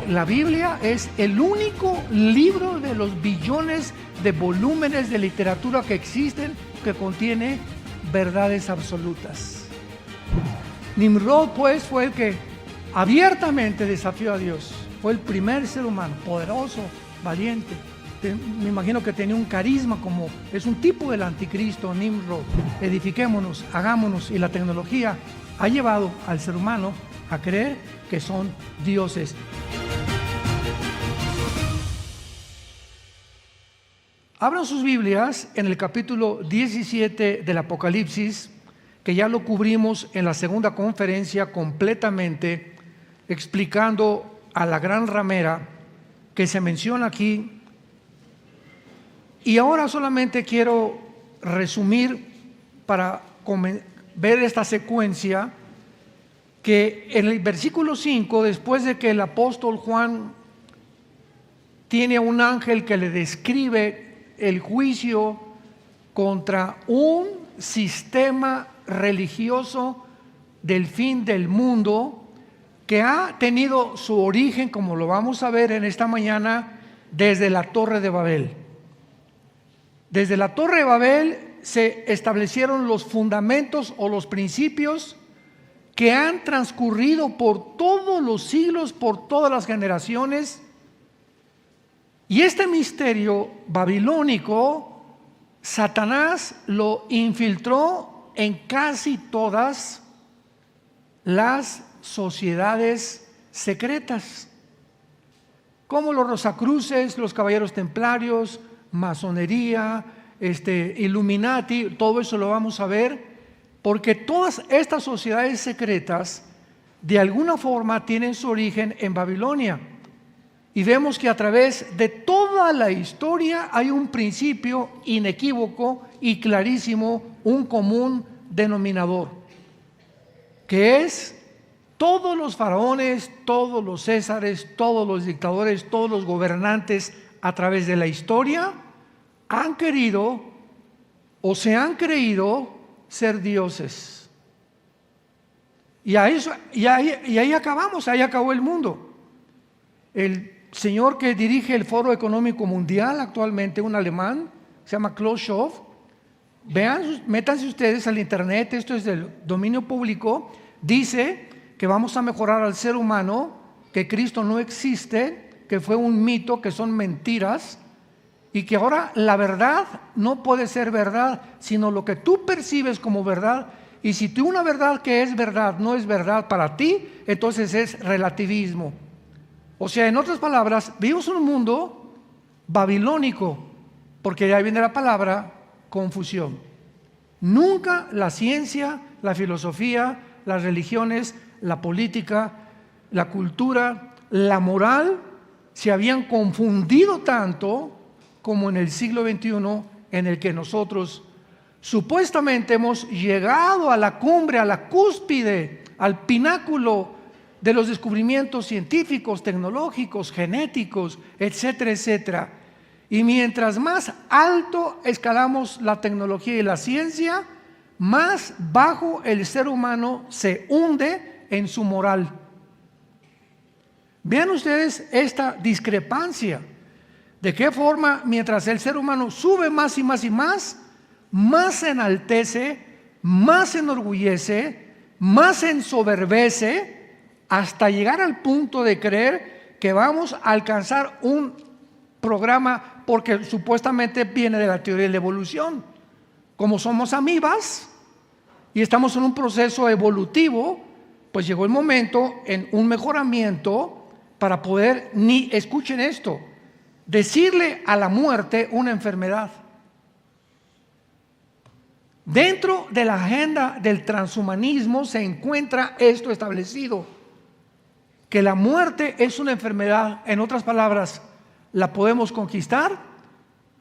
la Biblia es el único libro de los billones de volúmenes de literatura que existen que contiene verdades absolutas. Nimrod, pues, fue el que abiertamente desafió a Dios. Fue el primer ser humano, poderoso, valiente. Me imagino que tenía un carisma, como es un tipo del anticristo, Nimrod. Edifiquémonos, hagámonos, y la tecnología ha llevado al ser humano a creer que son dioses. Abran sus Biblias en el capítulo 17 del Apocalipsis, que ya lo cubrimos en la segunda conferencia completamente, explicando a la gran ramera que se menciona aquí. Y ahora solamente quiero resumir para ver esta secuencia, que en el versículo 5, después de que el apóstol Juan tiene un ángel que le describe el juicio contra un sistema religioso del fin del mundo que ha tenido su origen, como lo vamos a ver en esta mañana, desde la Torre de Babel. Desde la Torre de Babel se establecieron los fundamentos o los principios que han transcurrido por todos los siglos, por todas las generaciones. Y este misterio babilónico, Satanás lo infiltró en casi todas las sociedades secretas, como los Rosacruces, los Caballeros Templarios, masonería, Illuminati. Todo eso lo vamos a ver, porque todas estas sociedades secretas de alguna forma tienen su origen en Babilonia. Y vemos que a través de toda la historia hay un principio inequívoco y clarísimo, un común denominador, que es: todos los faraones, todos los césares, todos los dictadores, todos los gobernantes a través de la historia han querido o se han creído ser dioses. Y ahí acabamos, ahí acabó el mundo. El señor que dirige el Foro Económico Mundial actualmente, un alemán, se llama Klaus Schwab. Vean, métanse ustedes al internet, esto es del dominio público. Dice que vamos a mejorar al ser humano, que Cristo no existe, que fue un mito, que son mentiras, y que ahora la verdad no puede ser verdad, sino lo que tú percibes como verdad. Y si tú una verdad que es verdad no es verdad para ti, entonces es relativismo. O sea, en otras palabras, vivimos en un mundo babilónico, porque de ahí viene la palabra confusión. Nunca la ciencia, la filosofía, las religiones, la política, la cultura, la moral se habían confundido tanto como en el siglo XXI, en el que nosotros supuestamente hemos llegado a la cumbre, a la cúspide, al pináculo de los descubrimientos científicos, tecnológicos, genéticos, etcétera, etcétera. Y mientras más alto escalamos la tecnología y la ciencia, más bajo el ser humano se hunde en su moral. Vean ustedes esta discrepancia. De qué forma, mientras el ser humano sube más y más y más, más se enaltece, más se enorgullece, más se ensoberbece, hasta llegar al punto de creer que vamos a alcanzar un programa, porque supuestamente viene de la teoría de la evolución. Como somos amibas y estamos en un proceso evolutivo, pues llegó el momento en un mejoramiento para poder, escuchen esto, decirle a la muerte una enfermedad. Dentro de la agenda del transhumanismo se encuentra esto establecido, que la muerte es una enfermedad. En otras palabras, la podemos conquistar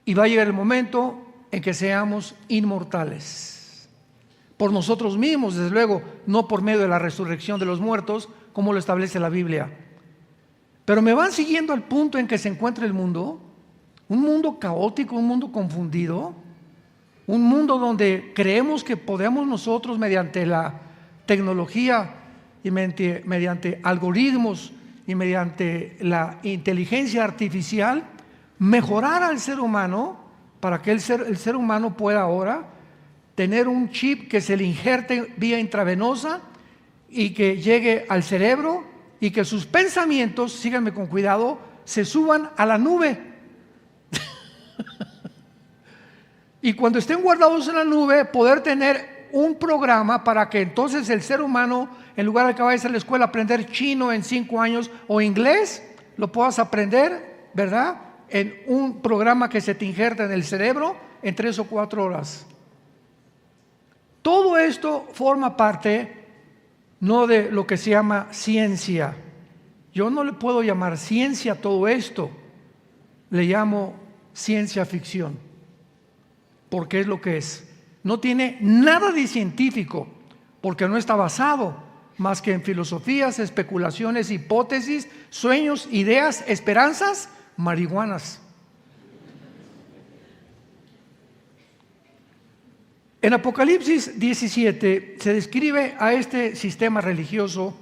y va a llegar el momento en que seamos inmortales. Por nosotros mismos, desde luego, no por medio de la resurrección de los muertos, como lo establece la Biblia. Pero me van siguiendo al punto en que se encuentra el mundo, un mundo caótico, un mundo confundido, un mundo donde creemos que podemos nosotros, mediante la tecnología y mediante algoritmos y mediante la inteligencia artificial mejorar al ser humano para que el ser humano pueda ahora tener un chip que se le injerte vía intravenosa y que llegue al cerebro y que sus pensamientos, síganme con cuidado, se suban a la nube. Y cuando estén guardados en la nube, poder tener un programa para que entonces el ser humano, en lugar de que vayas a la escuela a aprender chino en 5 años o inglés, lo puedas aprender, ¿verdad?, en un programa que se te injerta en el cerebro en 3 o 4 horas. Todo esto forma parte no de lo que se llama ciencia. Yo no le puedo llamar ciencia a todo esto, le llamo ciencia ficción, porque es lo que es. No tiene nada de científico, porque no está basado más que en filosofías, especulaciones, hipótesis, sueños, ideas, esperanzas, marihuanas. En Apocalipsis 17 se describe a este sistema religioso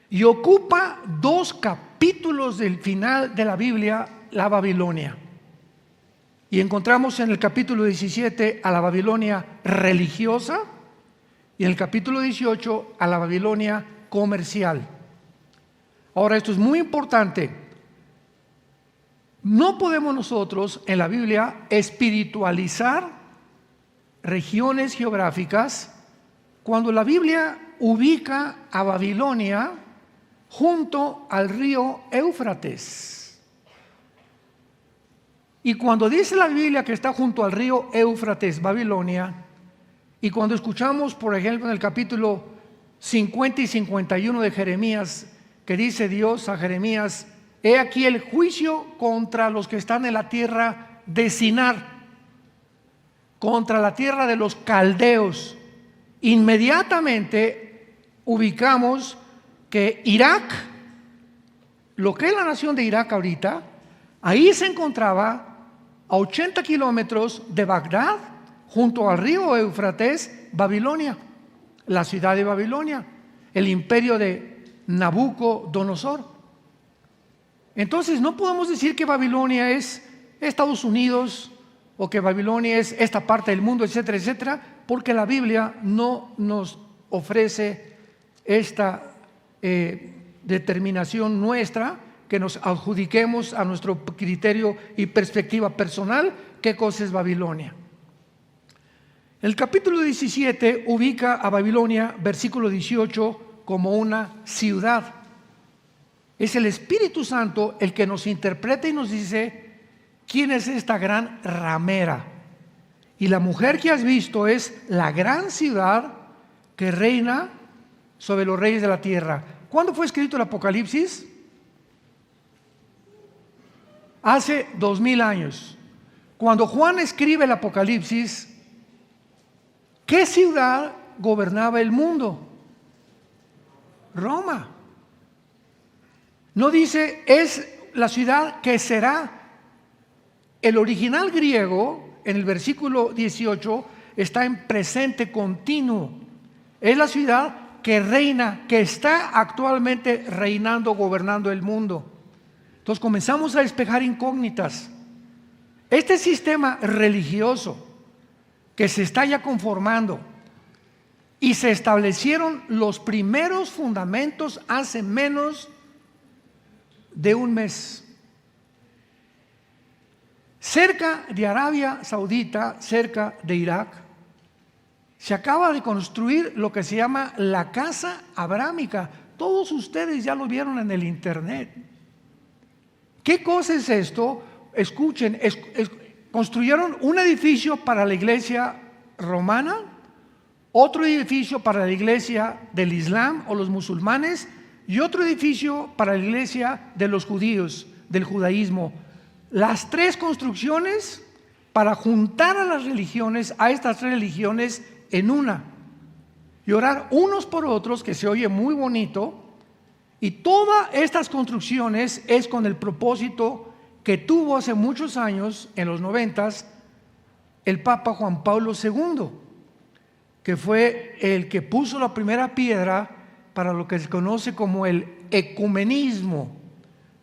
y ocupa 2 capítulos del final de la Biblia, la Babilonia. Y encontramos en el capítulo 17 a la Babilonia religiosa y en el capítulo 18 a la Babilonia comercial. Ahora, esto es muy importante. No podemos nosotros en la Biblia espiritualizar regiones geográficas cuando la Biblia ubica a Babilonia junto al río Éufrates. Y cuando dice la Biblia que está junto al río Éufrates, Babilonia, y cuando escuchamos, por ejemplo, en el capítulo 50 y 51 de Jeremías, que dice Dios a Jeremías: he aquí el juicio contra los que están en la tierra de Sinar, contra la tierra de los caldeos. Inmediatamente ubicamos que Irak, lo que es la nación de Irak ahorita, ahí se encontraba a 80 kilómetros de Bagdad, junto al río Éufrates, Babilonia, la ciudad de Babilonia, el imperio de Nabucodonosor. Entonces no podemos decir que Babilonia es Estados Unidos o que Babilonia es esta parte del mundo, etcétera, etcétera, porque la Biblia no nos ofrece esta determinación nuestra, que nos adjudiquemos a nuestro criterio y perspectiva personal qué cosa es Babilonia. El capítulo 17 ubica a Babilonia, versículo 18, como una ciudad. Es el Espíritu Santo el que nos interpreta y nos dice quién es esta gran ramera. Y la mujer que has visto es la gran ciudad que reina sobre los reyes de la tierra. ¿Cuándo fue escrito el Apocalipsis? Hace 2000 años. Cuando Juan escribe el Apocalipsis, ¿qué ciudad gobernaba el mundo? Roma. No dice es la ciudad que será. El original griego, en el versículo 18, está en presente continuo. Es la ciudad que reina, que está actualmente reinando, gobernando el mundo. Entonces comenzamos a despejar incógnitas. Este sistema religioso que se está ya conformando y se establecieron los primeros fundamentos hace menos de un mes. Cerca de Arabia Saudita, cerca de Irak, se acaba de construir lo que se llama la Casa Abrámica. Todos ustedes ya lo vieron en el internet. ¿Qué cosa es esto? Escuchen, construyeron un edificio para la iglesia romana, otro edificio para la iglesia del Islam o los musulmanes y otro edificio para la iglesia de los judíos, del judaísmo. Las 3 construcciones para juntar a las religiones, a estas 3 religiones en una, y orar unos por otros, que se oye muy bonito. Y todas estas construcciones es con el propósito que tuvo hace muchos años, en los 90s, el Papa Juan Pablo II, que fue el que puso la primera piedra para lo que se conoce como el ecumenismo.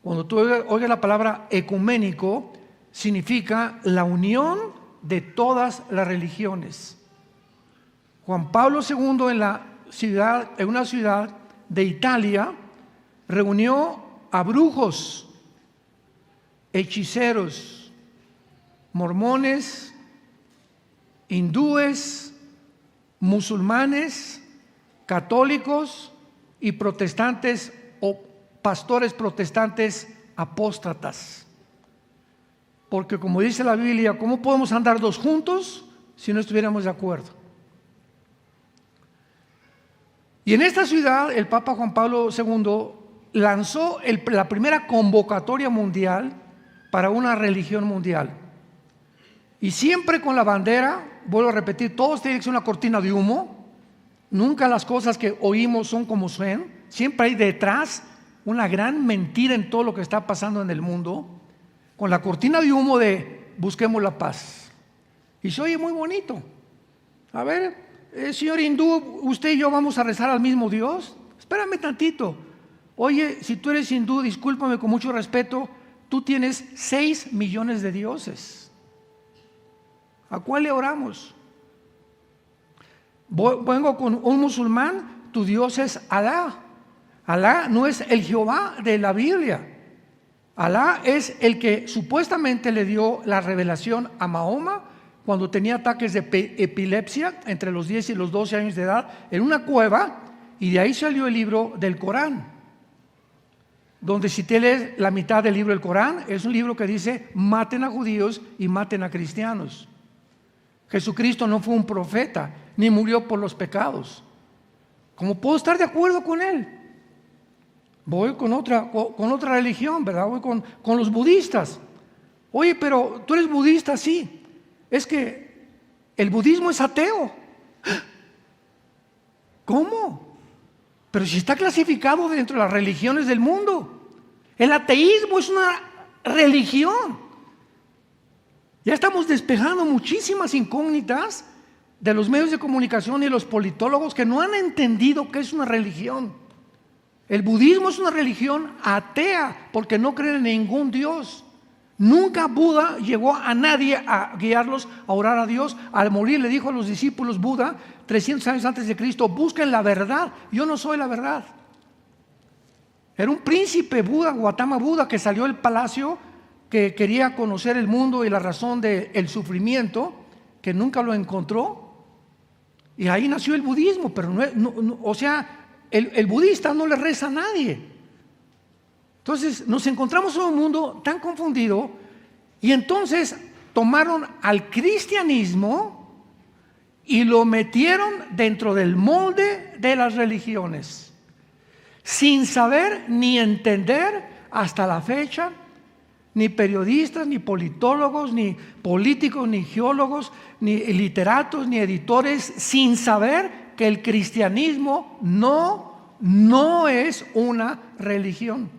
Cuando tú oigas la palabra ecuménico, significa la unión de todas las religiones. Juan Pablo II en una ciudad de Italia reunió a brujos, hechiceros, mormones, hindúes, musulmanes, católicos y protestantes o pastores protestantes apóstatas. Porque como dice la Biblia, ¿cómo podemos andar dos juntos si no estuviéramos de acuerdo? Y en esta ciudad el Papa Juan Pablo II lanzó la primera convocatoria mundial para una religión mundial. Y siempre con la bandera, vuelvo a repetir, todos tienen que ser una cortina de humo. Nunca las cosas que oímos son como son. Siempre hay detrás una gran mentira en todo lo que está pasando en el mundo, con la cortina de humo de busquemos la paz. Y se oye muy bonito. A ver, señor hindú, usted y yo vamos a rezar al mismo Dios. Espérame tantito. Oye, si tú eres hindú, discúlpame con mucho respeto, tú tienes 6 millones de dioses. ¿A cuál le oramos? Vengo con un musulmán, tu Dios es Alá. Alá no es el Jehová de la Biblia. Alá es el que supuestamente le dio la revelación a Mahoma cuando tenía ataques de epilepsia entre los 10 y los 12 años de edad en una cueva, y de ahí salió el libro del Corán, donde si te lees la mitad del libro del Corán, es un libro que dice maten a judíos y maten a cristianos. Jesucristo no fue un profeta, ni murió por los pecados. ¿Cómo puedo estar de acuerdo con él? Voy con otra religión, ¿verdad? Voy con los budistas. Oye, pero tú eres budista, sí. Es que el budismo es ateo. ¿Cómo? Pero si está clasificado dentro de las religiones del mundo. El ateísmo es una religión. Ya estamos despejando muchísimas incógnitas de los medios de comunicación y los politólogos que no han entendido qué es una religión. El budismo es una religión atea porque no creen en ningún Dios. Nunca Buda llegó a nadie a guiarlos a orar a Dios. Al morir le dijo a los discípulos Buda, 300 años antes de Cristo, busquen la verdad, yo no soy la verdad. Era un príncipe Buda, Gautama Buda, que salió del palacio, que quería conocer el mundo y la razón del sufrimiento, que nunca lo encontró, y ahí nació el budismo. Pero el budista no le reza a nadie. Entonces nos encontramos en un mundo tan confundido, y entonces tomaron al cristianismo y lo metieron dentro del molde de las religiones, sin saber ni entender hasta la fecha, ni periodistas, ni politólogos, ni políticos, ni geólogos, ni literatos, ni editores, sin saber que el cristianismo no es una religión.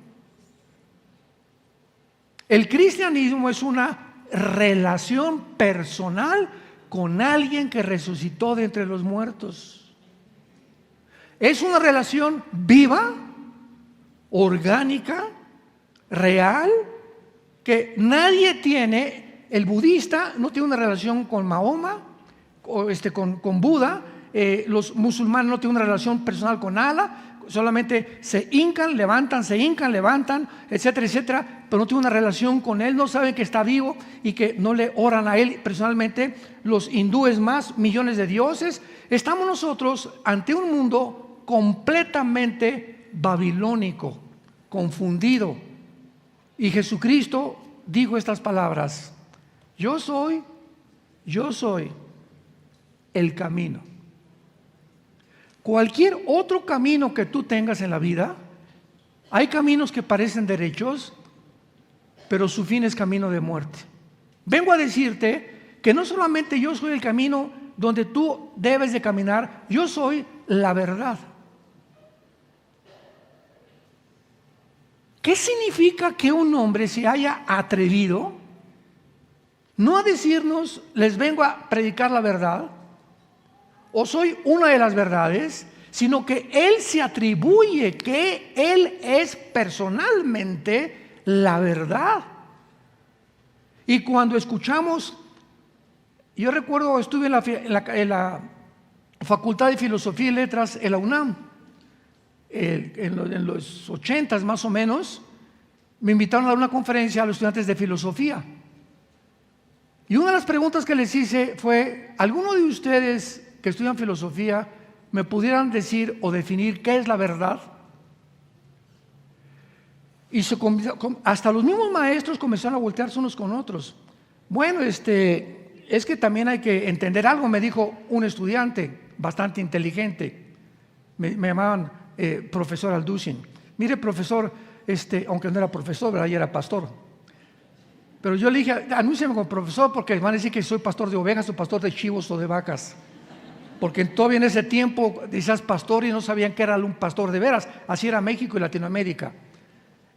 El cristianismo es una relación personal con alguien que resucitó de entre los muertos. Es una relación viva, orgánica, real, que nadie tiene. El budista no tiene una relación con Mahoma, con Buda. Los musulmanes no tienen una relación personal con Allah. Solamente se hincan, levantan, etcétera, etcétera, pero no tienen una relación con él. No saben que está vivo y que no le oran a él personalmente. Los hindúes más, millones de dioses. Estamos nosotros ante un mundo completamente babilónico, confundido. Y Jesucristo dijo estas palabras: yo soy el camino. Cualquier otro camino que tú tengas en la vida, hay caminos que parecen derechos, pero su fin es camino de muerte. Vengo a decirte que no solamente yo soy el camino donde tú debes de caminar, yo soy la verdad. ¿Qué significa que un hombre se haya atrevido no a decirnos, les vengo a predicar la verdad, o soy una de las verdades, sino que Él se atribuye que Él es personalmente la verdad. Y cuando escuchamos, yo recuerdo, estuve en la Facultad de Filosofía y Letras en la UNAM, en los 80s más o menos, me invitaron a dar una conferencia a los estudiantes de filosofía. Y una de las preguntas que les hice fue: ¿alguno de ustedes que estudian filosofía me pudieran decir o definir qué es la verdad? Y hasta los mismos maestros comenzaron a voltearse unos con otros. Bueno, es que también hay que entender algo, me dijo un estudiante bastante inteligente. Me llamaban profesor Alducin. Mire, profesor, aunque no era profesor, ¿verdad? Ya era pastor. Pero yo le dije: anúnciame como profesor, porque van a decir que soy pastor de ovejas o pastor de chivos o de vacas. Porque todavía en ese tiempo decías pastor y no sabían que era un pastor de veras. Así era México y Latinoamérica.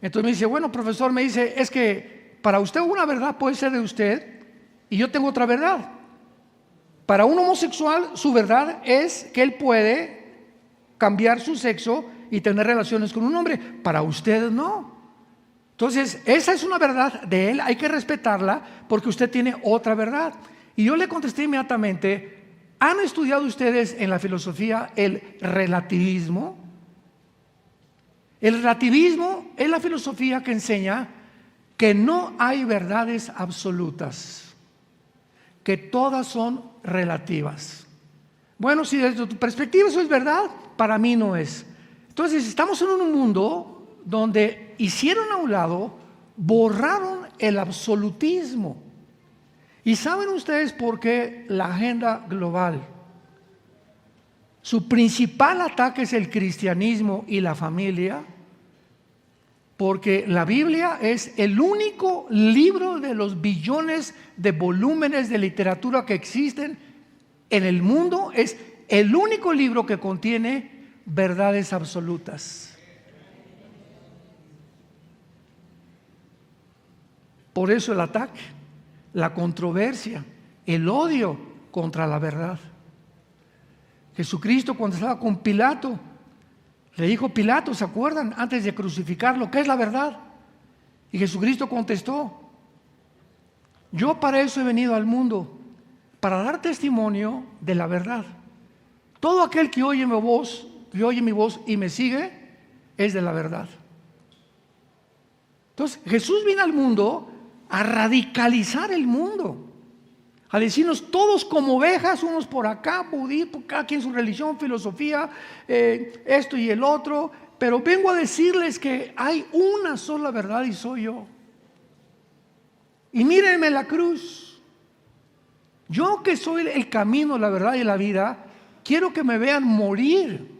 Entonces me dice: bueno, profesor, me dice, es que para usted una verdad puede ser de usted y yo tengo otra verdad. Para un homosexual, su verdad es que él puede cambiar su sexo y tener relaciones con un hombre. Para usted no. Entonces, esa es una verdad de él, hay que respetarla porque usted tiene otra verdad. Y yo le contesté inmediatamente: ¿han estudiado ustedes en la filosofía el relativismo? El relativismo es la filosofía que enseña que no hay verdades absolutas, que todas son relativas. Bueno, si desde tu perspectiva eso es verdad, para mí no es. Entonces, estamos en un mundo donde hicieron a un lado, borraron el absolutismo. ¿Y saben ustedes por qué la agenda global? Su principal ataque es el cristianismo y la familia, porque la Biblia es el único libro de los billones de volúmenes de literatura que existen en el mundo, es el único libro que contiene verdades absolutas. Por eso el ataque, la controversia, el odio contra la verdad. Jesucristo, cuando estaba con Pilato, le dijo: Pilato, ¿se acuerdan? Antes de crucificarlo, ¿qué es la verdad? Y Jesucristo contestó: yo para eso he venido al mundo, para dar testimonio de la verdad. Todo aquel que oye mi voz y me sigue, es de la verdad. Entonces, Jesús vino al mundo a radicalizar el mundo, a decirnos todos como ovejas, unos por acá, budismo, cada quien su religión, filosofía, esto y el otro, pero vengo a decirles que hay una sola verdad y soy yo. Y mírenme la cruz. Yo, que soy el camino, la verdad y la vida, quiero que me vean morir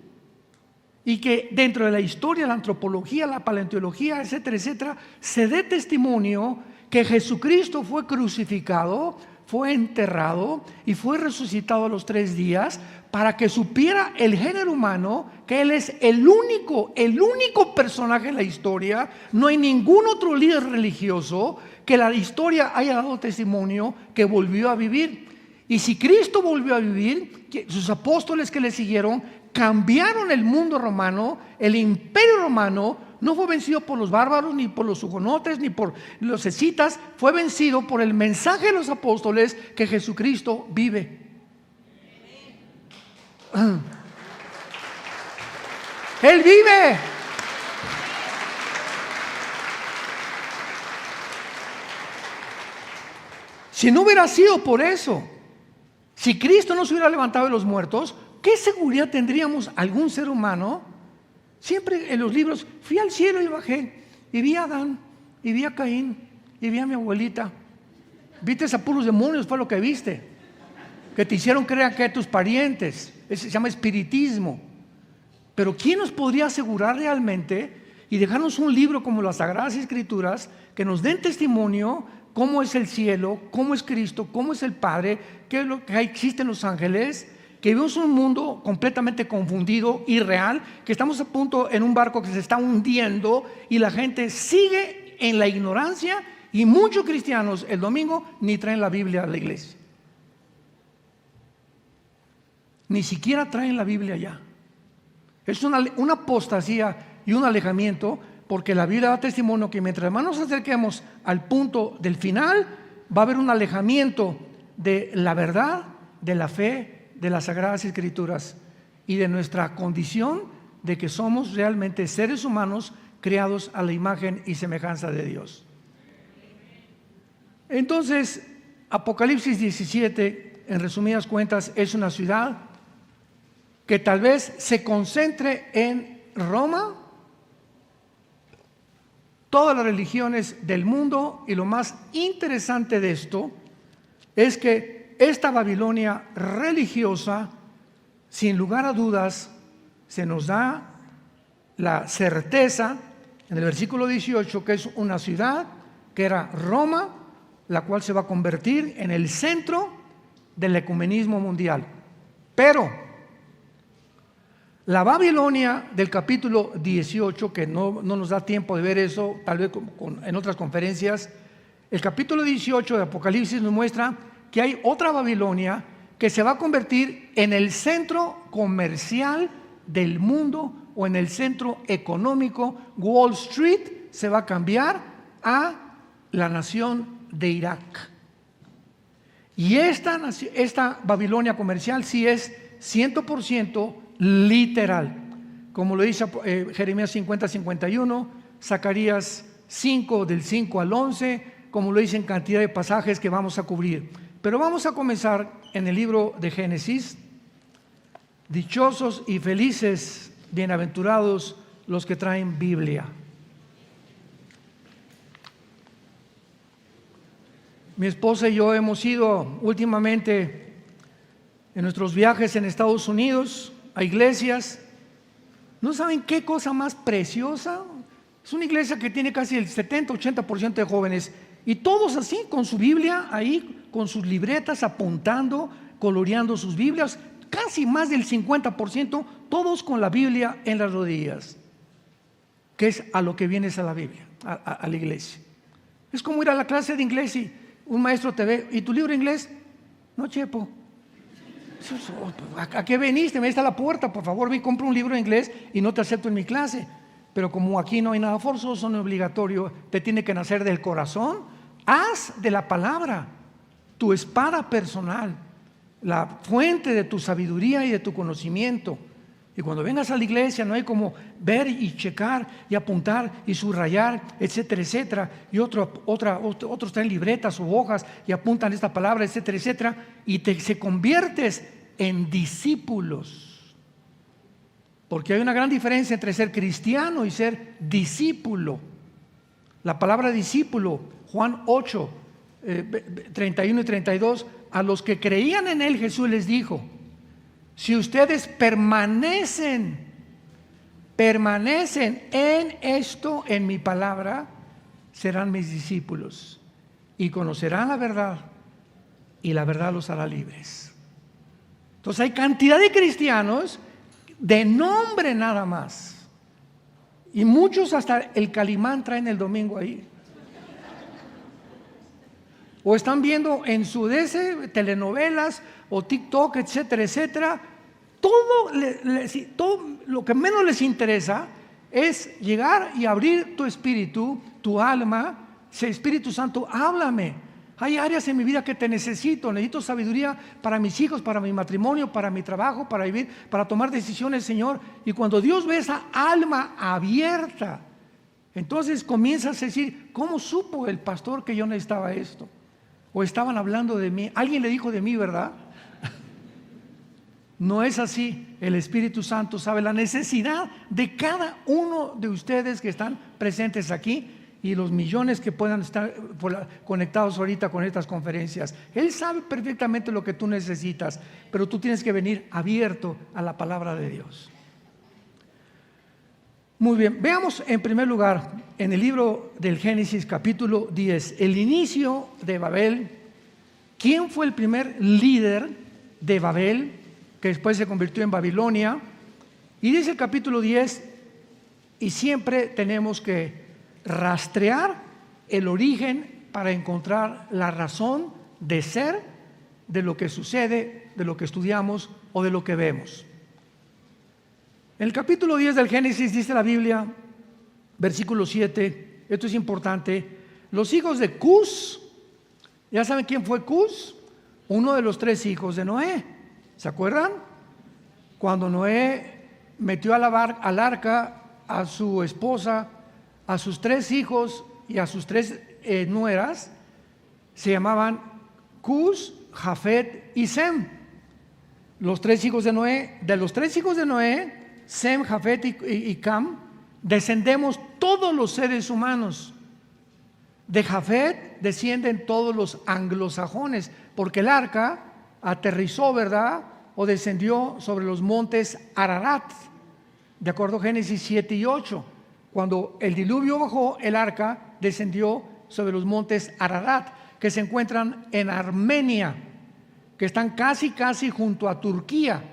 y que dentro de la historia, la antropología, la paleontología, etcétera, etcétera, se dé testimonio que Jesucristo fue crucificado, fue enterrado y fue resucitado a los 3 días, para que supiera el género humano que Él es el único personaje en la historia. No hay ningún otro líder religioso que la historia haya dado testimonio que volvió a vivir. Y si Cristo volvió a vivir, sus apóstoles que le siguieron cambiaron el mundo romano. El imperio romano no fue vencido por los bárbaros, ni por los hugonotes, ni por los escitas. Fue vencido por el mensaje de los apóstoles que Jesucristo vive. Él vive. Si no hubiera sido por eso, si Cristo no se hubiera levantado de los muertos, ¿qué seguridad tendríamos algún ser humano? Siempre en los libros, fui al cielo y bajé, y vi a Adán, y vi a Caín, y vi a mi abuelita. Viste a puros demonios, fue lo que viste, que te hicieron creer que tus parientes. Se llama espiritismo. Pero ¿quién nos podría asegurar realmente y dejarnos un libro como las Sagradas Escrituras que nos den testimonio cómo es el cielo, cómo es Cristo, cómo es el Padre, qué es lo que existen los ángeles? Que vivimos un mundo completamente confundido, irreal, que estamos a punto en un barco que se está hundiendo y la gente sigue en la ignorancia, y muchos cristianos el domingo ni traen la Biblia a la iglesia. Ni siquiera traen la Biblia ya. Es una apostasía y un alejamiento, porque la Biblia da testimonio que mientras más nos acerquemos al punto del final, va a haber un alejamiento de la verdad, de la fe, de las Sagradas Escrituras y de nuestra condición de que somos realmente seres humanos creados a la imagen y semejanza de Dios. Entonces, Apocalipsis 17, en resumidas cuentas, es una ciudad que tal vez se concentre en Roma, todas las religiones del mundo, y lo más interesante de esto es que esta Babilonia religiosa, sin lugar a dudas, se nos da la certeza en el versículo 18 que es una ciudad que era Roma, la cual se va a convertir en el centro del ecumenismo mundial. Pero la Babilonia del capítulo 18, que no nos da tiempo de ver eso, tal vez en otras conferencias, el capítulo 18 de Apocalipsis nos muestra que hay otra Babilonia que se va a convertir en el centro comercial del mundo o en el centro económico. Wall Street se va a cambiar a la nación de Irak. Y esta Babilonia comercial sí es 100% literal, como lo dice Jeremías 50-51, Zacarías 5 del 5 al 11, como lo dice en cantidad de pasajes que vamos a cubrir. Pero vamos a comenzar en el libro de Génesis. Dichosos y felices, bienaventurados los que traen Biblia. Mi esposa y yo hemos ido últimamente en nuestros viajes en Estados Unidos a iglesias. ¿No saben qué cosa más preciosa? Es una iglesia que tiene casi el 70-80% de jóvenes, y todos así con su Biblia ahí, con sus libretas apuntando, coloreando sus Biblias, casi más del 50%, todos con la Biblia en las rodillas, que es a lo que vienes a la Biblia, a la iglesia. Es como ir a la clase de inglés y un maestro te ve: ¿y tu libro de inglés? No, chepo. ¿A qué veniste? Me está a la puerta, por favor, ve y compra un libro de inglés y no te acepto en mi clase. Pero como aquí no hay nada forzoso ni obligatorio, te tiene que nacer del corazón. Haz de la palabra tu espada personal, la fuente de tu sabiduría y de tu conocimiento. Y cuando vengas a la iglesia no hay como ver y checar y apuntar y subrayar, etcétera, etcétera. Y otros traen libretas o hojas y apuntan esta palabra, etcétera, etcétera. Y se conviertes en discípulos. Porque hay una gran diferencia entre ser cristiano y ser discípulo. La palabra discípulo, Juan 8, 31 y 32, a los que creían en él Jesús les dijo: si ustedes permanecen en esto, en mi palabra, serán mis discípulos y conocerán la verdad, y la verdad los hará libres. Entonces hay cantidad de cristianos de nombre nada más, y muchos hasta el Calimán traen el domingo ahí, o están viendo en su telenovelas o TikTok, etcétera, etcétera. Todo lo que menos les interesa es llegar y abrir tu espíritu, tu alma. Espíritu Santo, háblame. Hay áreas en mi vida que te necesito sabiduría para mis hijos, para mi matrimonio, para mi trabajo, para vivir, para tomar decisiones, Señor. Y cuando Dios ve esa alma abierta, entonces comienzas a decir: ¿cómo supo el pastor que yo necesitaba esto? O estaban hablando de mí, alguien le dijo de mí, ¿verdad? No es así. El Espíritu Santo sabe la necesidad de cada uno de ustedes que están presentes aquí y los millones que puedan estar conectados ahorita con estas conferencias. Él sabe perfectamente lo que tú necesitas, pero tú tienes que venir abierto a la palabra de Dios. Muy bien, veamos en primer lugar en el libro del Génesis capítulo 10, el inicio de Babel. ¿Quién fue el primer líder de Babel, que después se convirtió en Babilonia? Y dice el capítulo 10, y siempre tenemos que rastrear el origen para encontrar la razón de ser de lo que sucede, de lo que estudiamos o de lo que vemos. En el capítulo 10 del Génesis dice la Biblia, versículo 7, esto es importante, los hijos de Cus, ¿ya saben quién fue Cus? Uno de los 3 hijos de Noé, ¿se acuerdan? Cuando Noé metió al arca a su esposa, a sus 3 hijos y a sus 3 nueras, se llamaban Cus, Jafet y Sem. Los 3 hijos de Noé, de los 3 hijos de Noé, Sem, Jafet y Cam, descendemos todos los seres humanos. De Jafet descienden todos los anglosajones, porque el arca aterrizó, ¿verdad? O descendió sobre los montes Ararat, de acuerdo a Génesis 7 y 8. Cuando el diluvio bajó, el arca descendió sobre los montes Ararat, que se encuentran en Armenia, que están casi junto a Turquía.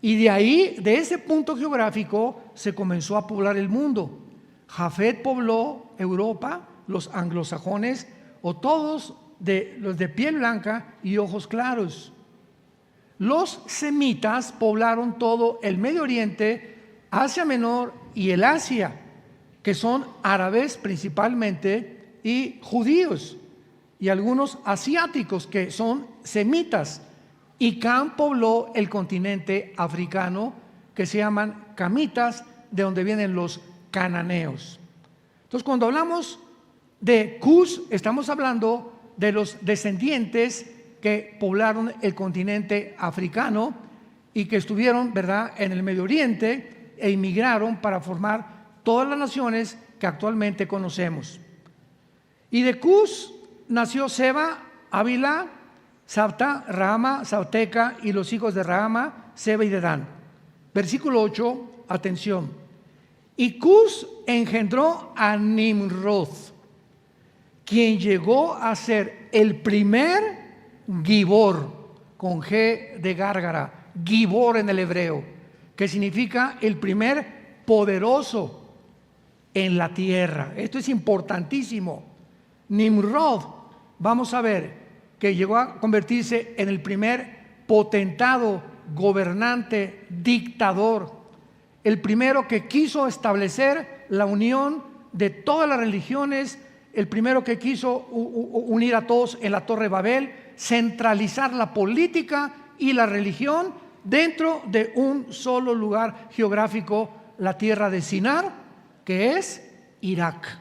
Y de ahí, de ese punto geográfico, se comenzó a poblar el mundo. Jafet pobló Europa, los anglosajones, o todos los de piel blanca y ojos claros. Los semitas poblaron todo el Medio Oriente, Asia Menor y el Asia, que son árabes principalmente y judíos, y algunos asiáticos que son semitas. Y Cam pobló el continente africano, que se llaman camitas, de donde vienen los cananeos. Entonces, cuando hablamos de Cus, estamos hablando de los descendientes que poblaron el continente africano y que estuvieron, ¿verdad?, en el Medio Oriente e inmigraron para formar todas las naciones que actualmente conocemos. Y de Cus nació Seba, Ávila, Sabta, Rahama, Sauteca y los hijos de Rahama, Seba y Dedán. Versículo 8, atención. Y Cus engendró a Nimrod, quien llegó a ser el primer Gibor, con G de Gárgara, Gibor en el hebreo, que significa el primer poderoso en la tierra. Esto es importantísimo. Nimrod, vamos a ver, que llegó a convertirse en el primer potentado, gobernante, dictador, el primero que quiso establecer la unión de todas las religiones, el primero que quiso unir a todos en la Torre Babel, centralizar la política y la religión dentro de un solo lugar geográfico, la tierra de Sinar, que es Irak.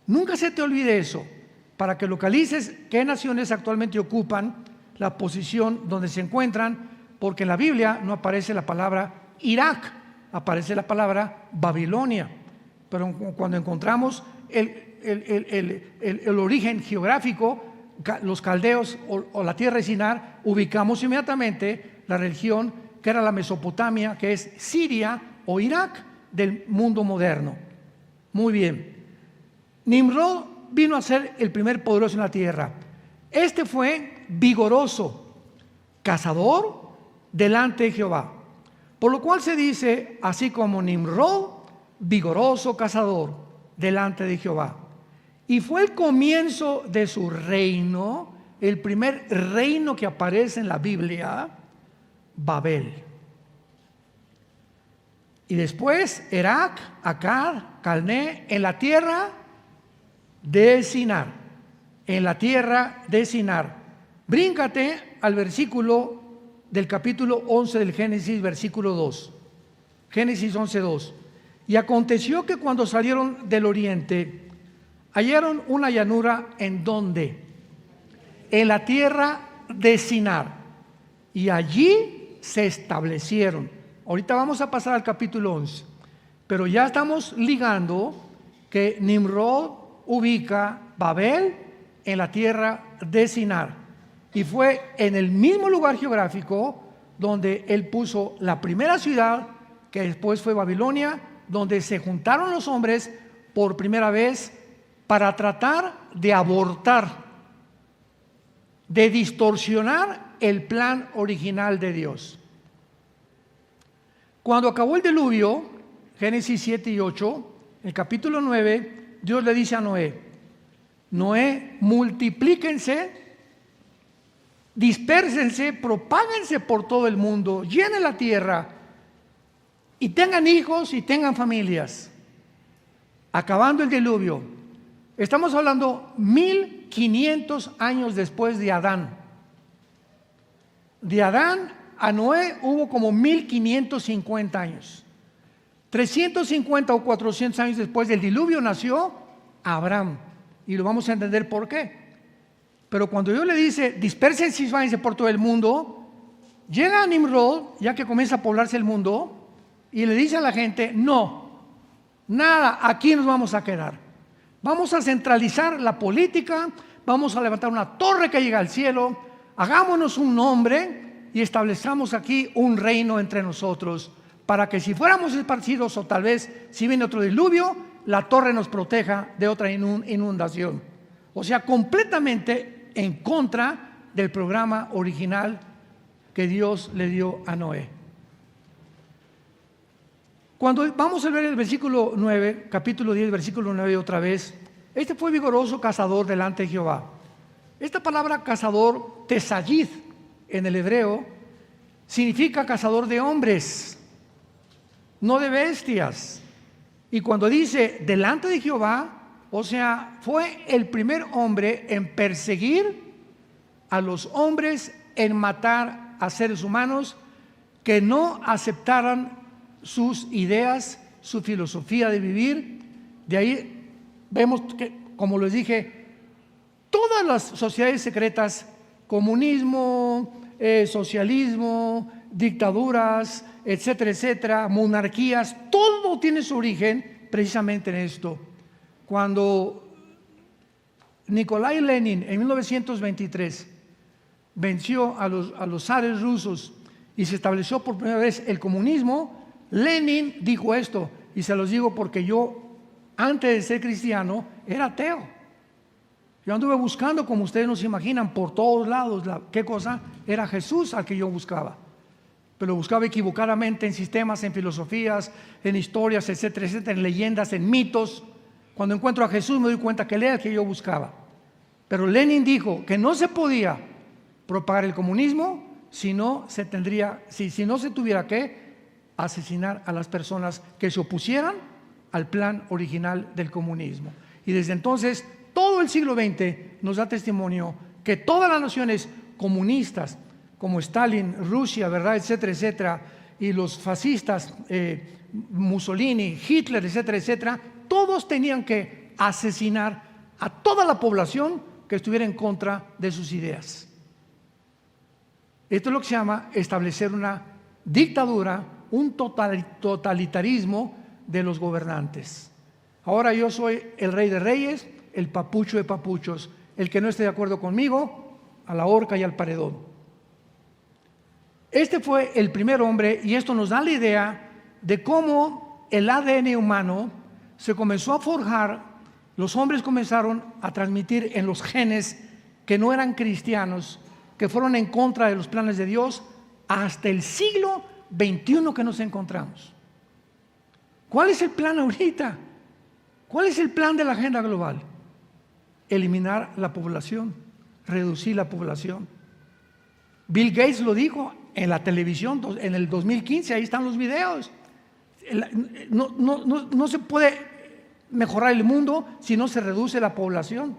Nunca se te olvide eso, para que localices qué naciones actualmente ocupan la posición donde se encuentran, porque en la Biblia no aparece la palabra Irak, aparece la palabra Babilonia. Pero cuando encontramos el origen geográfico, los caldeos o la tierra de Sinar, ubicamos inmediatamente la región que era la Mesopotamia, que es Siria o Irak del mundo moderno. Muy bien. Nimrod vino a ser el primer poderoso en la tierra. Este fue vigoroso, cazador delante de Jehová. Por lo cual se dice, así como Nimrod, vigoroso cazador delante de Jehová. Y fue el comienzo de su reino, el primer reino que aparece en la Biblia, Babel. Y después Erak, Akkad, Calné, en la tierra de Sinar, en la tierra de Sinar. Bríncate al versículo del capítulo 11 del Génesis, versículo 2. Génesis 11:2. Y aconteció que cuando salieron del oriente, hallaron una llanura en donde, en la tierra de Sinar, y allí se establecieron. Ahorita vamos a pasar al capítulo 11, pero ya estamos ligando que Nimrod ubica Babel en la tierra de Sinar, y fue en el mismo lugar geográfico donde él puso la primera ciudad, que después fue Babilonia, donde se juntaron los hombres por primera vez para tratar de abortar, de distorsionar el plan original de Dios. Cuando acabó el diluvio, Génesis 7 y 8, el capítulo 9, Dios le dice a Noé, multiplíquense, dispérsense, propáguense por todo el mundo, llenen la tierra y tengan hijos y tengan familias. Acabando el diluvio. Estamos hablando 1500 años después de Adán. De Adán a Noé hubo como 1550 años. 350 o 400 años después del diluvio nació Abraham. Y lo vamos a entender por qué. Pero cuando Dios le dice, dispérsense y váyanse por todo el mundo, llega Nimrod, ya que comienza a poblarse el mundo, y le dice a la gente, no, nada, aquí nos vamos a quedar. Vamos a centralizar la política, vamos a levantar una torre que llega al cielo, hagámonos un nombre y establezcamos aquí un reino entre nosotros, para que si fuéramos esparcidos o tal vez si viene otro diluvio, la torre nos proteja de otra inundación. O sea, completamente en contra del programa original que Dios le dio a Noé. Cuando vamos a ver el versículo 9, capítulo 10, versículo 9 otra vez, este fue vigoroso cazador delante de Jehová. Esta palabra cazador, tesayid, en el hebreo, significa cazador de hombres, no de bestias. Y cuando dice delante de Jehová, o sea, fue el primer hombre en perseguir a los hombres, en matar a seres humanos que no aceptaran sus ideas, su filosofía de vivir. De ahí vemos que, como les dije, todas las sociedades secretas, comunismo, socialismo, dictaduras, etcétera, etcétera, monarquías, todo tiene su origen precisamente en esto. Cuando Nikolai Lenin en 1923 venció a los zares rusos y se estableció por primera vez el comunismo, Lenin dijo esto, y se los digo porque yo, antes de ser cristiano, era ateo. Yo anduve buscando, como ustedes no se imaginan, por todos lados. ¿Qué cosa? Era Jesús al que yo buscaba. Pero buscaba equivocadamente en sistemas, en filosofías, en historias, etcétera, etcétera, en leyendas, en mitos. Cuando encuentro a Jesús me doy cuenta que él era el que yo buscaba. Pero Lenin dijo que no se podía propagar el comunismo si no se tuviera que asesinar a las personas que se opusieran al plan original del comunismo. Y desde entonces, todo el siglo XX nos da testimonio que todas las naciones comunistas, como Stalin, Rusia, ¿verdad?, etcétera, etcétera, y los fascistas, Mussolini, Hitler, etcétera, etcétera, todos tenían que asesinar a toda la población que estuviera en contra de sus ideas. Esto es lo que se llama establecer una dictadura, un totalitarismo de los gobernantes. Ahora yo soy el rey de reyes, el papucho de papuchos. El que no esté de acuerdo conmigo, a la horca y al paredón. Este fue el primer hombre, y esto nos da la idea de cómo el ADN humano se comenzó a forjar. Los hombres comenzaron a transmitir en los genes que no eran cristianos, que fueron en contra de los planes de Dios, hasta el siglo XXI que nos encontramos. ¿Cuál es el plan ahorita? ¿Cuál es el plan de la agenda global? Eliminar la población, reducir la población. Bill Gates lo dijo en la televisión en el 2015, ahí están los videos. No se puede mejorar el mundo si no se reduce la población.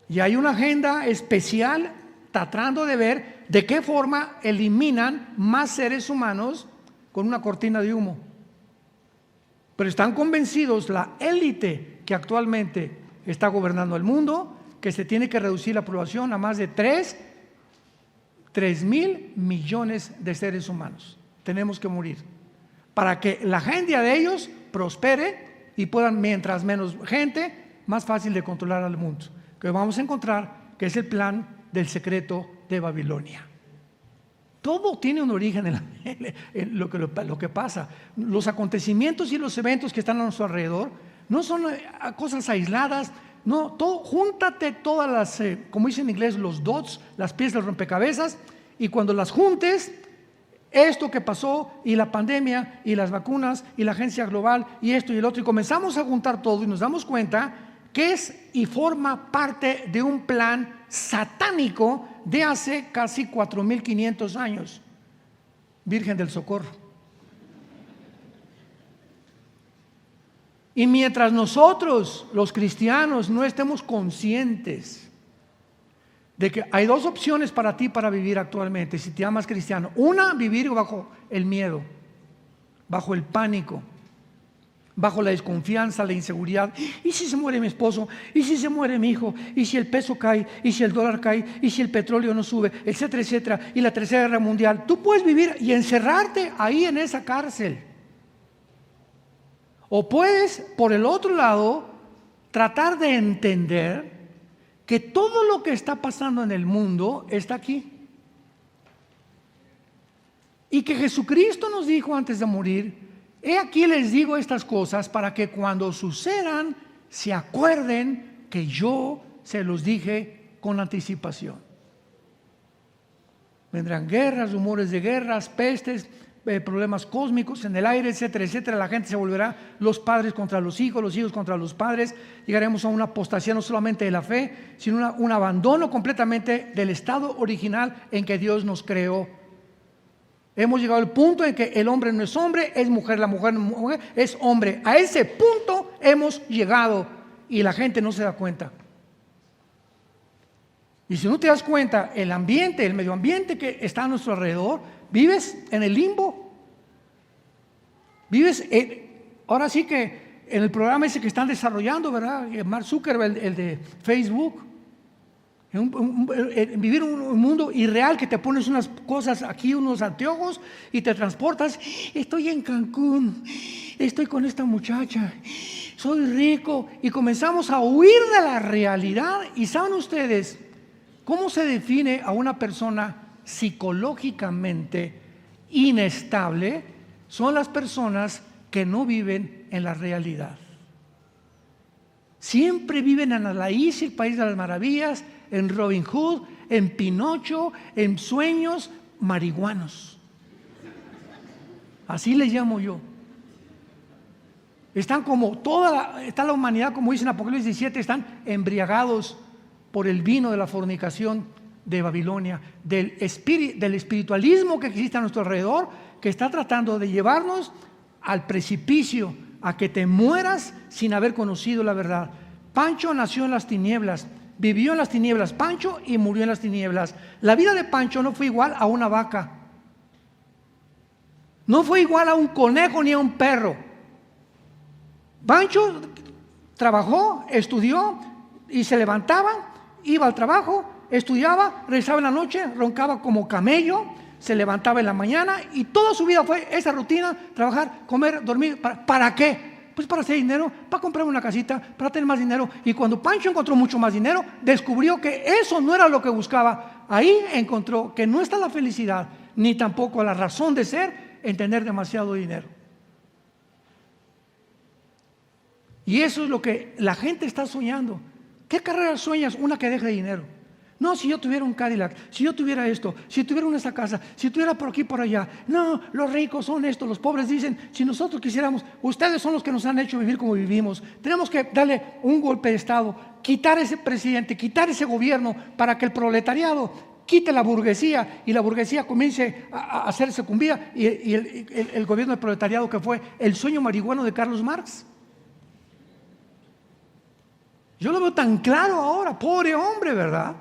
Y hay una agenda especial tratando de ver de qué forma eliminan más seres humanos con una cortina de humo. Pero están convencidos la élite que actualmente está gobernando el mundo, que se tiene que reducir la población a más de 3,000 millones de seres humanos. Tenemos que morir para que la agenda de ellos prospere y puedan, mientras menos gente, más fácil de controlar al mundo. Que vamos a encontrar que es el plan del secreto de Babilonia. Todo tiene un origen en lo que pasa. Los acontecimientos y los eventos que están a nuestro alrededor no son cosas aisladas. No, júntate todas las, como dicen en inglés, los dots, las piezas del rompecabezas, y cuando las juntes, esto que pasó, y la pandemia, y las vacunas, y la agencia global, y esto y el otro, y comenzamos a juntar todo y nos damos cuenta que es y forma parte de un plan satánico de hace casi 4,500 años. Virgen del Socorro. Y mientras nosotros, los cristianos, no estemos conscientes de que hay dos opciones para ti para vivir actualmente, si te llamas cristiano. Una, vivir bajo el miedo, bajo el pánico, bajo la desconfianza, la inseguridad. ¿Y si se muere mi esposo? ¿Y si se muere mi hijo? ¿Y si el peso cae? ¿Y si el dólar cae? ¿Y si el petróleo no sube? Etcétera, etcétera. Y la tercera guerra mundial. Tú puedes vivir y encerrarte ahí en esa cárcel. O puedes, por el otro lado, tratar de entender que todo lo que está pasando en el mundo está aquí. Y que Jesucristo nos dijo antes de morir: he aquí les digo estas cosas para que cuando sucedan se acuerden que yo se los dije con anticipación. Vendrán guerras, rumores de guerras, pestes, problemas cósmicos en el aire, etcétera, etcétera. La gente se volverá los padres contra los hijos contra los padres. Llegaremos a una apostasía no solamente de la fe, sino un abandono completamente del estado original en que Dios nos creó. Hemos llegado al punto en que el hombre no es hombre, es mujer, la mujer no es mujer, es hombre. A ese punto hemos llegado y la gente no se da cuenta. Y si no te das cuenta, el ambiente, el medio ambiente que está a nuestro alrededor, vives en el limbo. Vives, ahora sí que en el programa ese que están desarrollando, ¿verdad? Mark Zuckerberg, el de Facebook. Vivir un mundo irreal que te pones unas cosas aquí, unos anteojos y te transportas. Estoy en Cancún, estoy con esta muchacha, soy rico, y comenzamos a huir de la realidad. Y ¿saben ustedes cómo se define a una persona psicológicamente inestable? Son las personas que no viven en la realidad. Siempre viven en Alicia, el país de las maravillas, en Robin Hood, en Pinocho, en sueños marihuanos. Así les llamo yo. Están como está la humanidad, como dice en Apocalipsis 17, están embriagados por el vino de la fornicación de Babilonia, del espiritualismo que existe a nuestro alrededor, que está tratando de llevarnos al precipicio, a que te mueras sin haber conocido la verdad. Pancho nació en las tinieblas, vivió en las tinieblas, Pancho, y murió en las tinieblas. La vida de Pancho no fue igual a una vaca, no fue igual a un conejo ni a un perro. Pancho trabajó, estudió y se levantaba, iba al trabajo, estudiaba, regresaba en la noche, roncaba como camello, se levantaba en la mañana, y toda su vida fue esa rutina: trabajar, comer, dormir. ¿Para qué? Pues para hacer dinero, para comprar una casita, para tener más dinero. Y cuando Pancho encontró mucho más dinero, descubrió que eso no era lo que buscaba. Ahí encontró que no está la felicidad, ni tampoco la razón de ser en tener demasiado dinero. Y eso es lo que la gente está soñando. ¿Qué carrera sueñas? Una que deje dinero. No, si yo tuviera un Cadillac, si yo tuviera esto, si tuviera esta casa, si tuviera por aquí, por allá. No, los ricos son estos, los pobres dicen: si nosotros quisiéramos, ustedes son los que nos han hecho vivir como vivimos. Tenemos que darle un golpe de Estado, quitar ese presidente, quitar ese gobierno, para que el proletariado quite la burguesía y la burguesía comience a hacer sucumbida. Y el gobierno del proletariado, que fue el sueño marihuano de Carlos Marx. Yo lo veo tan claro ahora, pobre hombre, ¿verdad?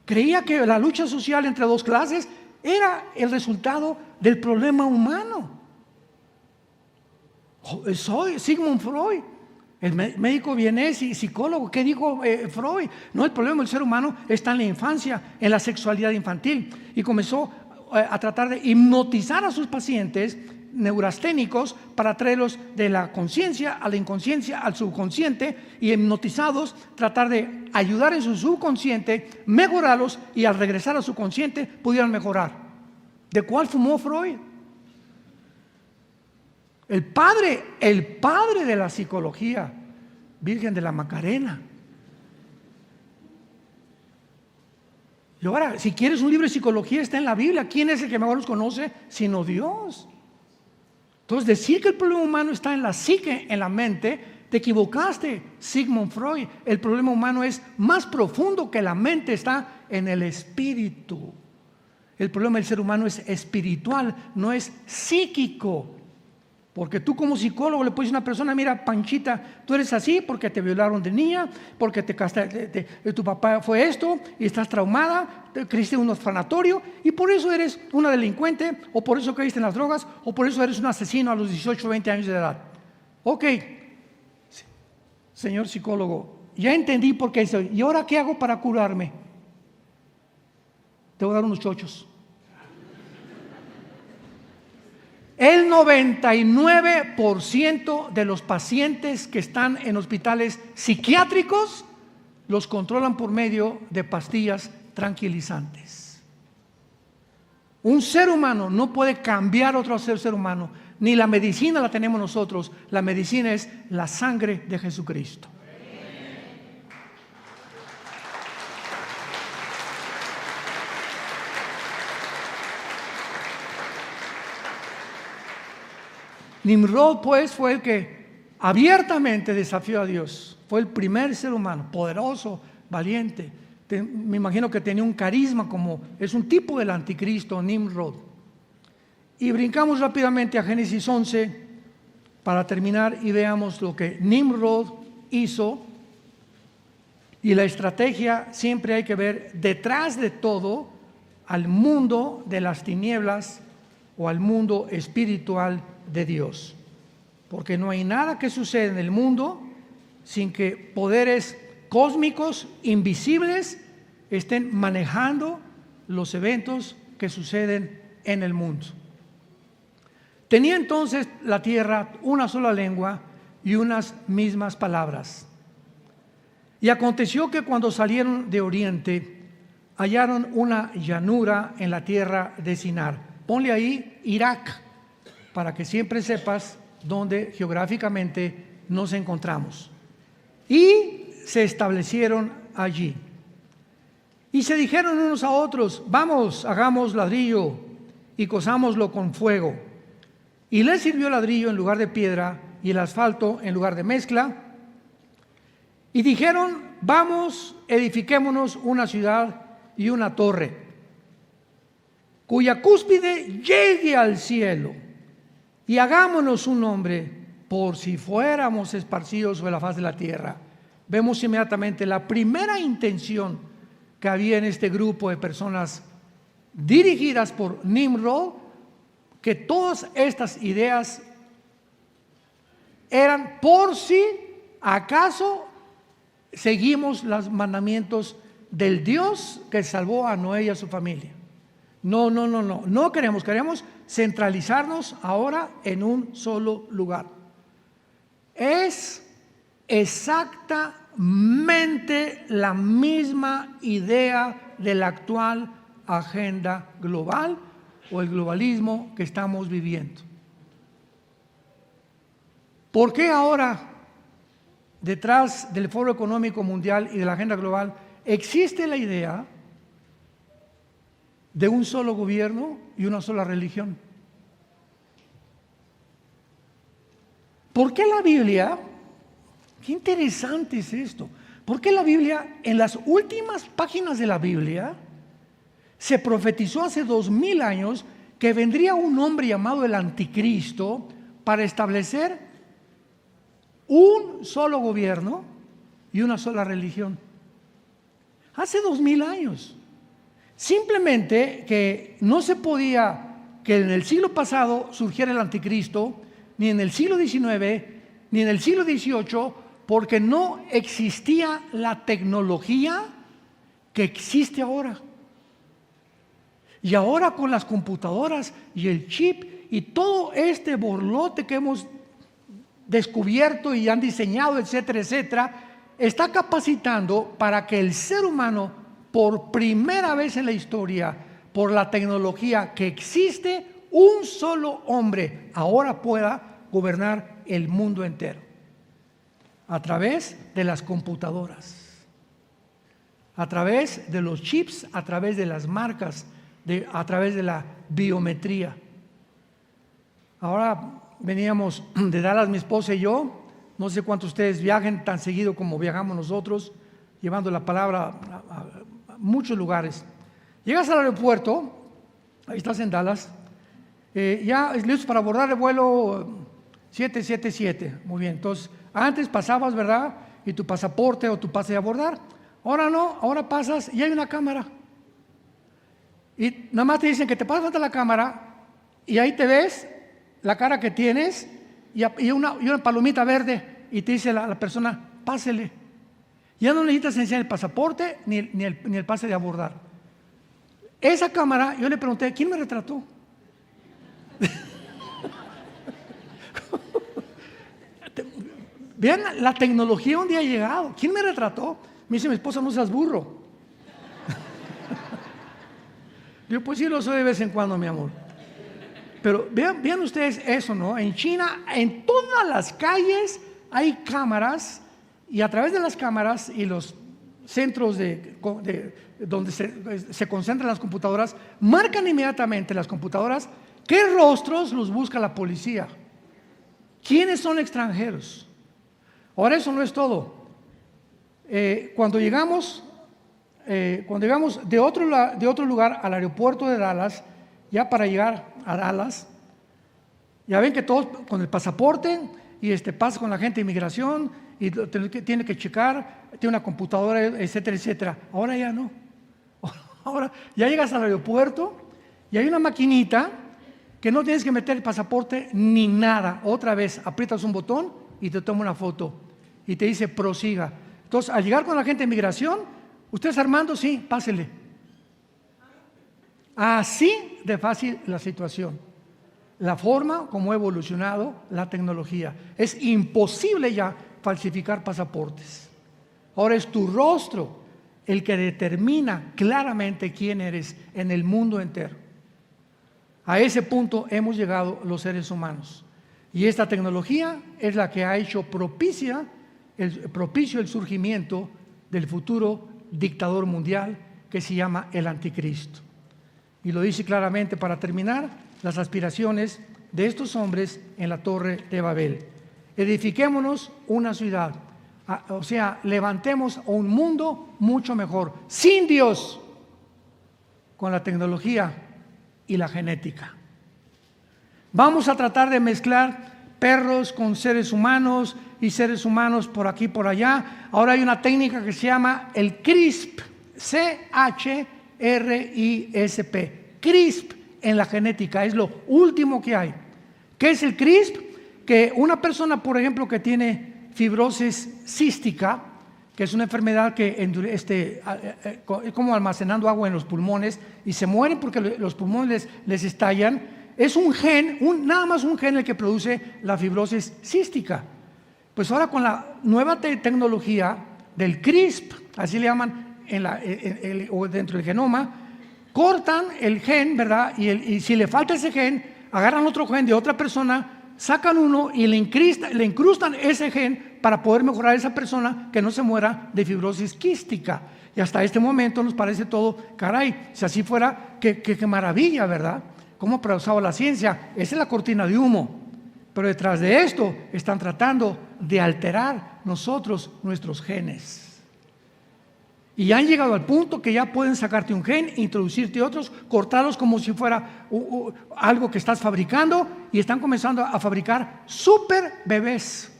Creía que la lucha social entre dos clases era el resultado del problema humano. Soy Sigmund Freud, el médico vienés y psicólogo. ¿Qué dijo Freud? No, el problema del ser humano está en la infancia, en la sexualidad infantil. Y comenzó a tratar de hipnotizar a sus pacientes neurasténicos para traerlos de la conciencia a la inconsciencia, al subconsciente, y hipnotizados tratar de ayudar en su subconsciente, mejorarlos, y al regresar a su consciente pudieran mejorar. ¿De cuál fumó Freud? El padre de la psicología, Virgen de la Macarena. Y ahora, si quieres un libro de psicología, está en la Biblia. ¿Quién es el que mejor los conoce sino Dios? Entonces, decir que el problema humano está en la psique, en la mente, te equivocaste, Sigmund Freud. El problema humano es más profundo que la mente, está en el espíritu. El problema del ser humano es espiritual, no es psíquico. Porque tú como psicólogo le puedes decir a una persona, mira, Panchita, tú eres así porque te violaron de niña, porque tu papá fue esto y estás traumada, te creciste en un orfanatorio y por eso eres una delincuente, o por eso caíste en las drogas, o por eso eres un asesino a los 18 o 20 años de edad. Ok, señor psicólogo, ya entendí por qué soy. ¿Y ahora qué hago para curarme? Te voy a dar unos chochos. El 99% de los pacientes que están en hospitales psiquiátricos los controlan por medio de pastillas tranquilizantes. Un ser humano no puede cambiar a otro ser humano, ni la medicina la tenemos nosotros, la medicina es la sangre de Jesucristo. Nimrod, pues, fue el que abiertamente desafió a Dios. Fue el primer ser humano, poderoso, valiente. Me imagino que tenía un carisma, como es un tipo del anticristo, Nimrod. Y brincamos rápidamente a Génesis 11 para terminar y veamos lo que Nimrod hizo. Y la estrategia siempre hay que ver detrás de todo al mundo de las tinieblas o al mundo espiritual de Dios, porque no hay nada que suceda en el mundo sin que poderes cósmicos invisibles estén manejando los eventos que suceden en el mundo. Tenía entonces la tierra una sola lengua y unas mismas palabras. Y aconteció que cuando salieron de oriente hallaron una llanura en la tierra de Sinar. Ponle ahí Irak, para que siempre sepas dónde geográficamente nos encontramos. Y se establecieron allí. Y se dijeron unos a otros, vamos, hagamos ladrillo y cozámoslo con fuego. Y les sirvió ladrillo en lugar de piedra y el asfalto en lugar de mezcla. Y dijeron, vamos, edifiquémonos una ciudad y una torre, cuya cúspide llegue al cielo. Y hagámonos un nombre por si fuéramos esparcidos sobre la faz de la tierra. Vemos inmediatamente la primera intención que había en este grupo de personas dirigidas por Nimrod, que todas estas ideas eran por si acaso seguimos los mandamientos del Dios que salvó a Noé y a su familia. No queremos centralizarnos ahora en un solo lugar. Es exactamente la misma idea de la actual agenda global o el globalismo que estamos viviendo. ¿Por qué ahora, detrás del Foro Económico Mundial y de la agenda global, existe la idea de un solo gobierno y una sola religión? ¿Por qué la Biblia? Qué interesante es esto. ¿Por qué la Biblia, en las últimas páginas de la Biblia, se profetizó hace 2000 años que vendría un hombre llamado el Anticristo para establecer un solo gobierno y una sola religión? Hace 2000 años. Simplemente que no se podía que en el siglo pasado surgiera el Anticristo, ni en el siglo XIX, ni en el siglo XVIII, porque no existía la tecnología que existe ahora. Y ahora con las computadoras y el chip y todo este borlote que hemos descubierto y han diseñado, etcétera, etcétera, está capacitando para que el ser humano, por primera vez en la historia, por la tecnología que existe, un solo hombre ahora pueda gobernar el mundo entero a través de las computadoras, a través de los chips, a través de las marcas, a través de la biometría. Ahora veníamos de Dallas, mi esposa y yo. No sé cuántos de ustedes viajen tan seguido como viajamos nosotros, llevando la palabra a muchos lugares. Llegas al aeropuerto, ahí estás en Dallas, ya listos para abordar el vuelo 777. Muy bien, entonces antes pasabas, ¿verdad? Y tu pasaporte o tu pase de abordar. Ahora no, ahora pasas y hay una cámara. Y nada más te dicen que te pasas ante la cámara y ahí te ves la cara que tienes y una palomita verde y te dice la persona, pásele. Ya no necesitas enseñar el pasaporte ni el pase de abordar. Esa cámara, yo le pregunté, ¿quién me retrató? Vean, la tecnología un día ha llegado. ¿Quién me retrató? Me dice mi esposa, no seas burro. Yo, pues sí lo soy de vez en cuando, mi amor. Pero vean ustedes eso, ¿no? En China, en todas las calles hay cámaras y a través de las cámaras y los centros donde se concentran las computadoras, marcan inmediatamente las computadoras qué rostros los busca la policía. ¿Quiénes son extranjeros? Ahora eso no es todo. Cuando llegamos de otro lugar al aeropuerto de Dallas, ya para llegar a Dallas, ya ven que todos con el pasaporte y pasa con la gente de inmigración y tiene que checar, tiene una computadora, etcétera, etcétera. Ahora ya no. Ahora ya llegas al aeropuerto y hay una maquinita que no tienes que meter el pasaporte ni nada. Otra vez aprietas un botón y te toma una foto y te dice prosiga. Entonces, al llegar con la gente de inmigración, ¿usted es Armando? Sí, pásele. Así de fácil la situación. La forma como ha evolucionado la tecnología. Es imposible ya falsificar pasaportes. Ahora es tu rostro el que determina claramente quién eres en el mundo entero. A ese punto hemos llegado los seres humanos. Y esta tecnología es la que ha hecho propicio el surgimiento del futuro dictador mundial que se llama el anticristo. Y lo dice claramente para terminar las aspiraciones de estos hombres en la Torre de Babel. Edifiquémonos una ciudad, o sea, levantemos un mundo mucho mejor, sin Dios, con la tecnología y la genética. Vamos a tratar de mezclar perros con seres humanos y seres humanos por aquí por allá. Ahora hay una técnica que se llama el CRISP, C-H-R-I-S-P, CRISP en la genética, es lo último que hay. ¿Qué es el CRISP? Que una persona, por ejemplo, que tiene fibrosis cística, que es una enfermedad que es como almacenando agua en los pulmones y se mueren porque los pulmones les estallan, es un gen, nada más un gen el que produce la fibrosis cística. Pues ahora con la nueva tecnología del CRISP, así le llaman o dentro del genoma, cortan el gen, ¿verdad? Y si le falta ese gen, agarran otro gen de otra persona, sacan uno y le incrustan ese gen para poder mejorar a esa persona que no se muera de fibrosis quística. Y hasta este momento nos parece todo, caray, si así fuera, qué maravilla, ¿verdad? ¿Cómo ha progresado la ciencia? Esa es la cortina de humo. Pero detrás de esto están tratando de alterar nuestros genes. Y han llegado al punto que ya pueden sacarte un gen, introducirte otros, cortarlos como si fuera algo que estás fabricando y están comenzando a fabricar super bebés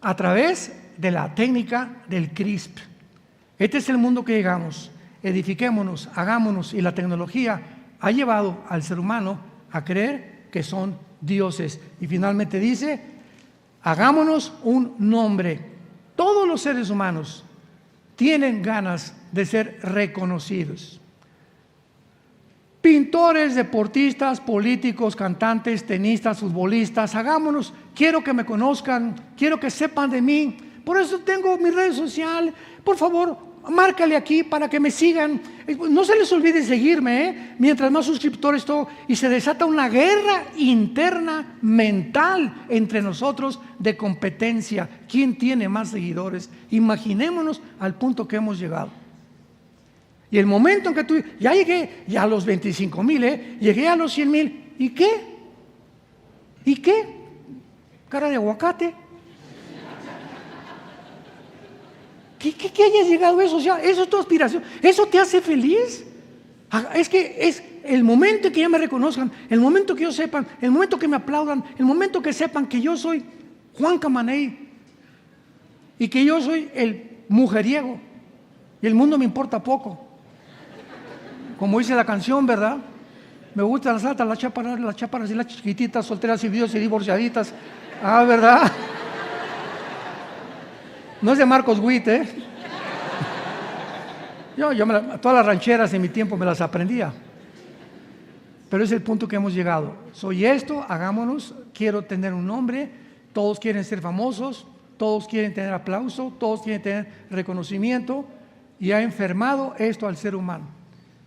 a través de la técnica del CRISP. Este es el mundo que llegamos. Edifiquémonos, hagámonos, y la tecnología ha llevado al ser humano a creer que son dioses. Y finalmente dice, hagámonos un nombre. Todos los seres humanos tienen ganas de ser reconocidos. Pintores, deportistas, políticos, cantantes, tenistas, futbolistas, hagámonos, quiero que me conozcan, quiero que sepan de mí. Por eso tengo mi red social. Por favor, márcale aquí para que me sigan. No se les olvide seguirme, mientras más suscriptores todo, y se desata una guerra interna mental entre nosotros de competencia. ¿Quién tiene más seguidores? Imaginémonos al punto que hemos llegado. Y el momento en que tú, ya llegué ya a los 25,000, llegué a los 100,000, ¿y qué? ¿Y qué? Cara de aguacate. ¿Qué hayas llegado a eso? O sea, eso es tu aspiración. ¿Eso te hace feliz? Es que el momento que ya me reconozcan, el momento que ellos sepan, el momento que me aplaudan, el momento que sepan que yo soy Juan Camaney y que yo soy el mujeriego y el mundo me importa poco. Como dice la canción, ¿verdad? Me gustan las altas, las chaparras y las chiquititas, solteras y viudas y divorciaditas. Ah, ¿verdad? No es de Marcos Witt, ¿eh? Todas las rancheras en mi tiempo me las aprendía. Pero es el punto que hemos llegado. Soy esto, hagámonos, quiero tener un nombre, todos quieren ser famosos, todos quieren tener aplauso, todos quieren tener reconocimiento, y ha enfermado esto al ser humano.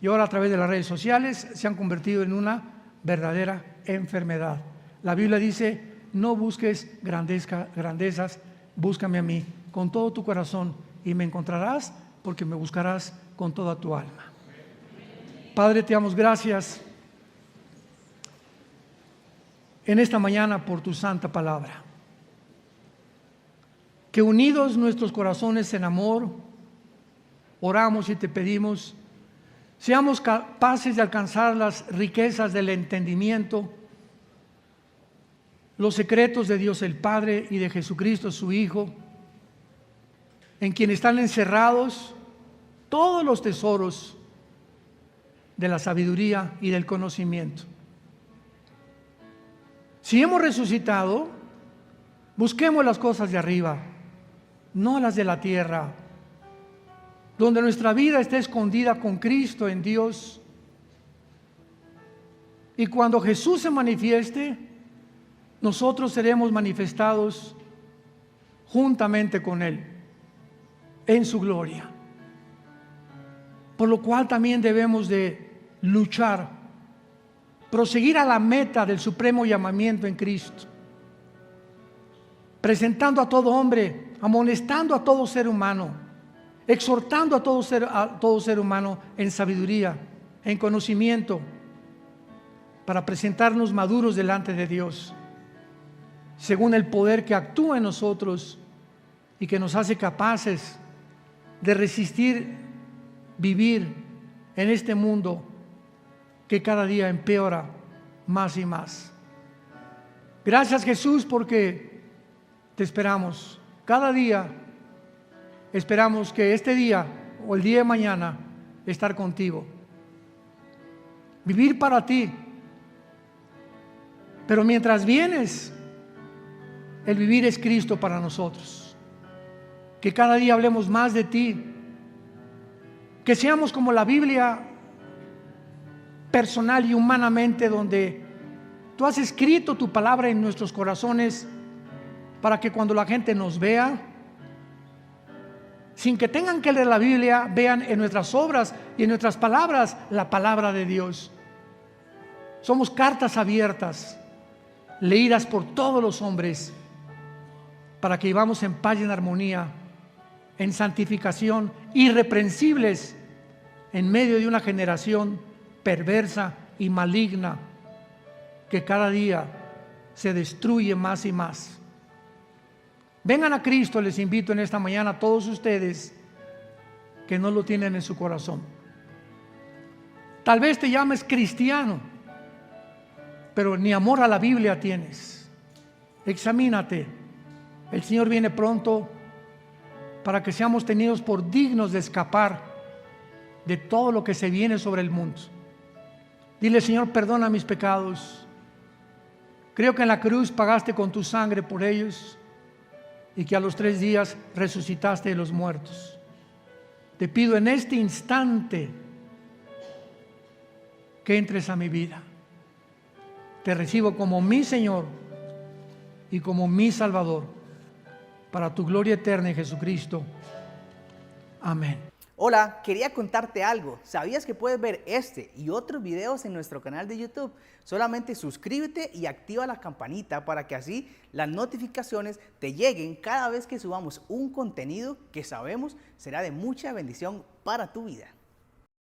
Y ahora a través de las redes sociales se han convertido en una verdadera enfermedad. La Biblia dice, no busques grandezas, búscame a mí con todo tu corazón y me encontrarás, porque me buscarás con toda tu alma. Padre, te damos gracias en esta mañana por tu santa palabra. Que unidos nuestros corazones en amor, oramos y te pedimos, seamos capaces de alcanzar las riquezas del entendimiento, los secretos de Dios el Padre y de Jesucristo su Hijo, en quien están encerrados todos los tesoros de la sabiduría y del conocimiento. Si hemos resucitado, busquemos las cosas de arriba, no las de la tierra, donde nuestra vida esté escondida con Cristo en Dios. Y cuando Jesús se manifieste, nosotros seremos manifestados juntamente con Él en su gloria. Por lo cual también debemos de luchar, proseguir a la meta del supremo llamamiento en Cristo, presentando a todo hombre, amonestando a todo ser humano, exhortando a todo ser humano en sabiduría, en conocimiento, para presentarnos maduros delante de Dios, según el poder que actúa en nosotros y que nos hace capaces de resistir vivir en este mundo que cada día empeora más y más. Gracias, Jesús, porque te esperamos cada día. Esperamos que este día o el día de mañana estar contigo, vivir para ti. Pero mientras vienes, el vivir es Cristo para nosotros. Que cada día hablemos más de ti, que seamos como la Biblia personal y humanamente, donde tú has escrito tu palabra en nuestros corazones para que cuando la gente nos vea, sin que tengan que leer la Biblia, vean en nuestras obras y en nuestras palabras la palabra de Dios. Somos cartas abiertas, leídas por todos los hombres, para que vivamos en paz y en armonía, en santificación, irreprensibles en medio de una generación perversa y maligna que cada día se destruye más y más. Vengan a Cristo, les invito en esta mañana a todos ustedes que no lo tienen en su corazón. Tal vez te llames cristiano, pero ni amor a la Biblia tienes. Examínate. El Señor viene pronto para que seamos tenidos por dignos de escapar de todo lo que se viene sobre el mundo. Dile: Señor, perdona mis pecados. Creo que en la cruz pagaste con tu sangre por ellos y que a los 3 días resucitaste de los muertos. Te pido en este instante que entres a mi vida. Te recibo como mi Señor y como mi Salvador, para tu gloria eterna en Jesucristo. Amén. Hola, quería contarte algo. ¿Sabías que puedes ver este y otros videos en nuestro canal de YouTube? Solamente suscríbete y activa la campanita para que así las notificaciones te lleguen cada vez que subamos un contenido que sabemos será de mucha bendición para tu vida.